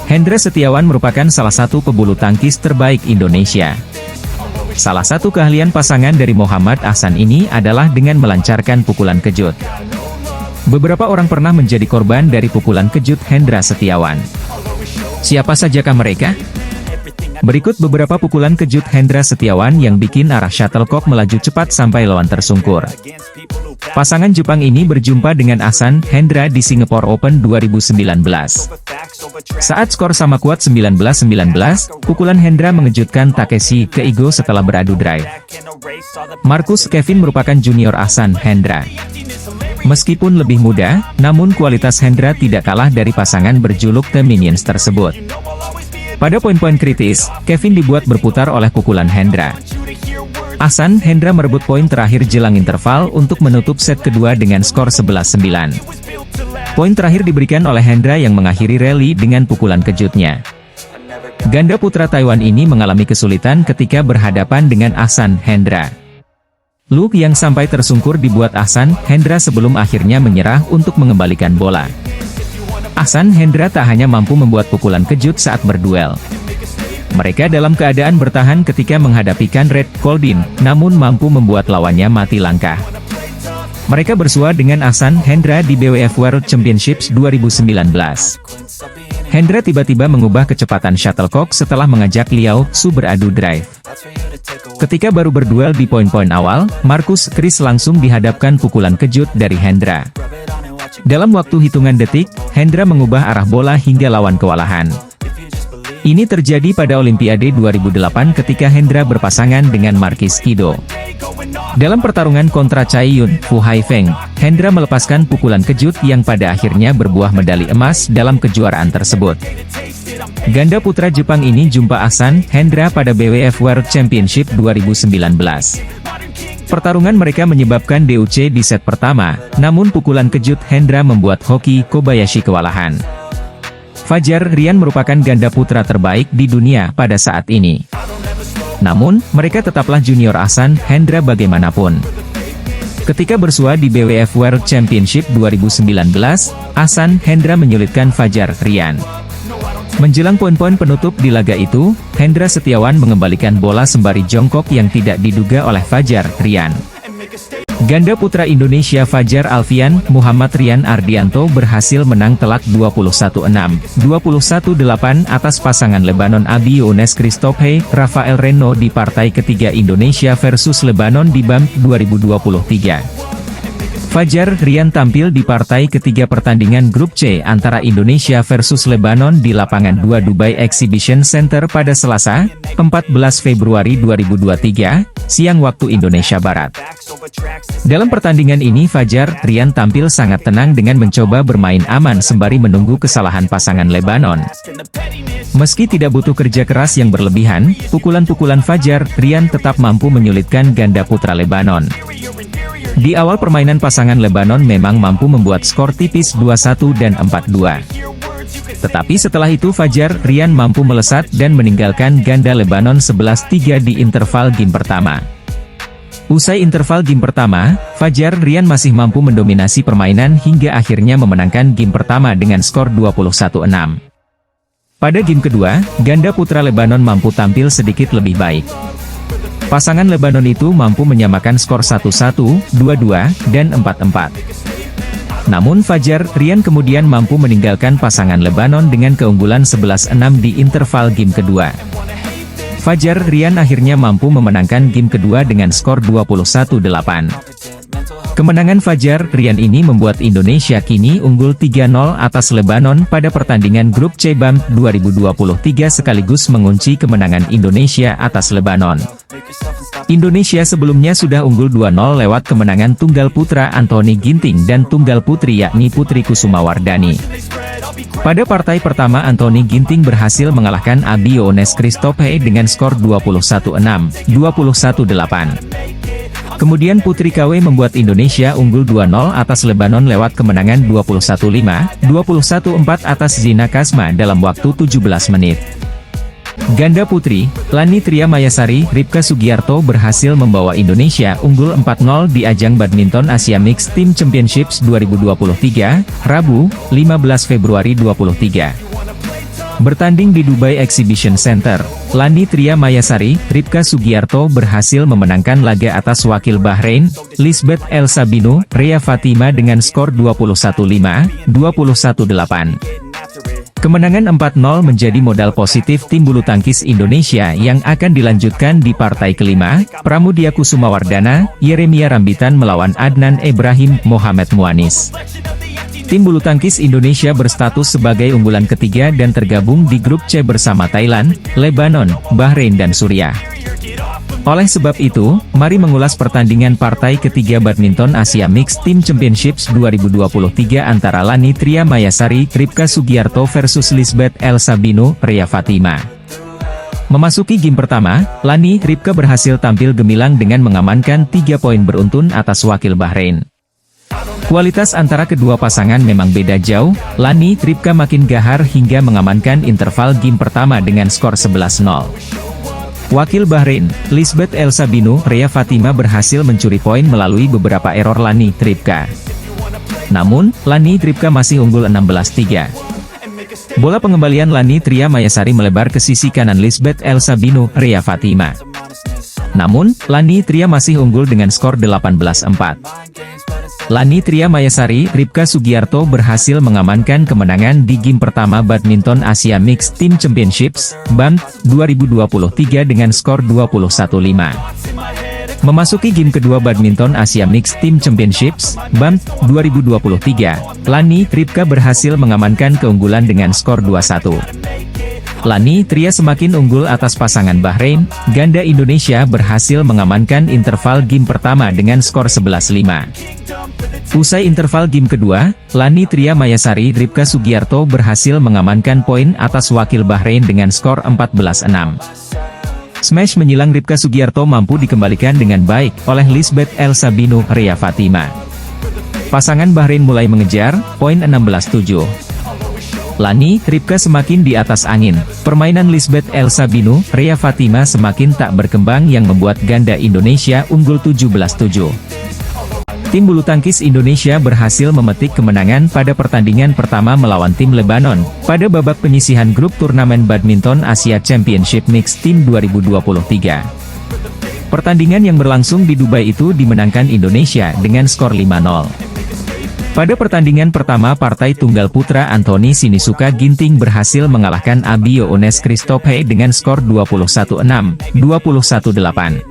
Hendra Setiawan merupakan salah satu pebulu tangkis terbaik Indonesia. Salah satu keahlian pasangan dari Muhammad Ahsan ini adalah dengan melancarkan pukulan kejut. Beberapa orang pernah menjadi korban dari pukulan kejut Hendra Setiawan. Siapa sajakah mereka? Berikut beberapa pukulan kejut Hendra Setiawan yang bikin arah shuttlecock melaju cepat sampai lawan tersungkur. Pasangan Jepang ini berjumpa dengan Ahsan Hendra di Singapore Open 2019. Saat skor sama kuat 19-19, pukulan Hendra mengejutkan Takeshi Keigo setelah beradu drive. Marcus Kevin merupakan junior Ahsan Hendra. Meskipun lebih muda, namun kualitas Hendra tidak kalah dari pasangan berjuluk The Minions tersebut. Pada poin-poin kritis, Kevin dibuat berputar oleh pukulan Hendra. Ahsan Hendra merebut poin terakhir jelang interval untuk menutup set kedua dengan skor 11-9. Poin terakhir diberikan oleh Hendra yang mengakhiri rally dengan pukulan kejutnya. Ganda putra Taiwan ini mengalami kesulitan ketika berhadapan dengan Ahsan Hendra. Look yang sampai tersungkur dibuat Ahsan Hendra sebelum akhirnya menyerah untuk mengembalikan bola. Ahsan Hendra tak hanya mampu membuat pukulan kejut saat berduel. Mereka dalam keadaan bertahan ketika menghadapi Conrad Coldin, namun mampu membuat lawannya mati langkah. Mereka bersua dengan Ahsan Hendra di BWF World Championships 2019. Hendra tiba-tiba mengubah kecepatan shuttlecock setelah mengajak Liao Su beradu drive. Ketika baru berduel di poin-poin awal, Marcus Chris langsung dihadapkan pukulan kejut dari Hendra. Dalam waktu hitungan detik, Hendra mengubah arah bola hingga lawan kewalahan. Ini terjadi pada Olimpiade 2008 ketika Hendra berpasangan dengan Marquis Kido. Dalam pertarungan kontra Chai Yun Fu Haifeng, Hendra melepaskan pukulan kejut yang pada akhirnya berbuah medali emas dalam kejuaraan tersebut. Ganda putra Jepang ini jumpa Ahsan Hendra pada BWF World Championship 2019. Pertarungan mereka menyebabkan DUC di set pertama, namun pukulan kejut Hendra membuat Hoki Kobayashi kewalahan. Fajar Rian merupakan ganda putra terbaik di dunia pada saat ini. Namun, mereka tetaplah junior Ahsan Hendra bagaimanapun. Ketika bersua di BWF World Championship 2019, Ahsan Hendra menyulitkan Fajar Rian. Menjelang poin-poin penutup di laga itu, Hendra Setiawan mengembalikan bola sembari jongkok yang tidak diduga oleh Fajar Rian. Ganda putra Indonesia Fajar Alfian Muhammad Rian Ardianto berhasil menang telak 21-6, 21-8 atas pasangan Lebanon Abi Younes Christophe Rafael Reno di partai ketiga Indonesia versus Lebanon di BAM 2023. Fajar Rian tampil di partai ketiga pertandingan grup C antara Indonesia versus Lebanon di lapangan 2 Dubai Exhibition Center pada Selasa, 14 Februari 2023, siang waktu Indonesia Barat. Dalam pertandingan ini Fajar Rian tampil sangat tenang dengan mencoba bermain aman sembari menunggu kesalahan pasangan Lebanon. Meski tidak butuh kerja keras yang berlebihan, pukulan-pukulan Fajar Rian tetap mampu menyulitkan ganda putra Lebanon. Di awal permainan pasangan Lebanon memang mampu membuat skor tipis 2-1 dan 4-2. Tetapi setelah itu Fajar Rian mampu melesat dan meninggalkan ganda Lebanon 11-3 di interval game pertama. Usai interval game pertama, Fajar Rian masih mampu mendominasi permainan hingga akhirnya memenangkan game pertama dengan skor 21-6. Pada game kedua, ganda putra Lebanon mampu tampil sedikit lebih baik. Pasangan Lebanon itu mampu menyamakan skor 1-1, 2-2, dan 4-4. Namun Fajar Rian kemudian mampu meninggalkan pasangan Lebanon dengan keunggulan 11-6 di interval game kedua. Fajar Rian akhirnya mampu memenangkan game kedua dengan skor 21-8. Kemenangan Fajar Rian ini membuat Indonesia kini unggul 3-0 atas Lebanon pada pertandingan grup C BAM 2023 sekaligus mengunci kemenangan Indonesia atas Lebanon. Indonesia sebelumnya sudah unggul 2-0 lewat kemenangan tunggal putra Anthony Ginting dan tunggal putri yakni Putri Kusumawardani. Pada partai pertama Anthony Ginting berhasil mengalahkan Abi Younes Christophe dengan skor 21-6, 21-8. Kemudian Putri KW membuat Indonesia unggul 2-0 atas Lebanon lewat kemenangan 21-5, 21-4 atas Zina Kasma dalam waktu 17 menit. Ganda putri, Lani Tria Mayasari, Ripka Sugiarto berhasil membawa Indonesia unggul 4-0 di ajang badminton Asia Mixed Team Championships 2023, Rabu, 15 Februari 2023. Bertanding di Dubai Exhibition Center, Lani Tria Mayasari, Ripka Sugiarto berhasil memenangkan laga atas wakil Bahrain, Lisbeth El Sabinu, Rea Fatima dengan skor 21-5, 21-8. Kemenangan 4-0 menjadi modal positif tim bulu tangkis Indonesia yang akan dilanjutkan di partai kelima, Pramudia Kusumawardana, Yeremia Rambitan melawan Adnan Ibrahim, Mohamed Muanis. Tim bulu tangkis Indonesia berstatus sebagai unggulan ketiga dan tergabung di grup C bersama Thailand, Lebanon, Bahrain dan Suriah. Oleh sebab itu, mari mengulas pertandingan partai ketiga badminton Asia Mixed Team Championships 2023 antara Lani Tria Mayasari, Ripka Sugiarto versus Lisbeth El Sabinu, Rea Fatima. Memasuki game pertama, Lani Ripka berhasil tampil gemilang dengan mengamankan 3 poin beruntun atas wakil Bahrain. Kualitas antara kedua pasangan memang beda jauh, Lani Ripka makin gahar hingga mengamankan interval game pertama dengan skor 11-0. Wakil Bahrain, Lisbeth El Sabinu, Rea Fatima berhasil mencuri poin melalui beberapa error Lani Ripka. Namun, Lani Ripka masih unggul 16-3. Bola pengembalian Lani Tria Mayasari melebar ke sisi kanan Lisbeth El Sabinu, Rea Fatima. Namun, Lani Tria masih unggul dengan skor 18-4. Lani Tria Mayasari, Ripka Sugiarto berhasil mengamankan kemenangan di game pertama badminton Asia Mixed Team Championships, BAM, 2023 dengan skor 21-5. Memasuki game kedua badminton Asia Mixed Team Championships, BAM, 2023, Lani Ripka berhasil mengamankan keunggulan dengan skor 2-1. Lani Tria semakin unggul atas pasangan Bahrain, ganda Indonesia berhasil mengamankan interval game pertama dengan skor 11-5. Usai interval game kedua, Lani Tria Mayasari, Ripka Sugiarto berhasil mengamankan poin atas wakil Bahrain dengan skor 14-6. Smash menyilang Ripka Sugiarto mampu dikembalikan dengan baik oleh Lisbeth El Sabinu, Rea Fatima. Pasangan Bahrain mulai mengejar, poin 16-7. Lani Ripka semakin di atas angin, permainan Lisbeth El Sabinu, Rea Fatima semakin tak berkembang yang membuat ganda Indonesia unggul 17-7. Tim bulu tangkis Indonesia berhasil memetik kemenangan pada pertandingan pertama melawan tim Lebanon, pada babak penyisihan grup turnamen badminton Asia Championship Mixed Team 2023. Pertandingan yang berlangsung di Dubai itu dimenangkan Indonesia dengan skor 5-0. Pada pertandingan pertama partai tunggal putra Anthony Sinisuka Ginting berhasil mengalahkan Abio Ones Christophe dengan skor 21-6, 21-8.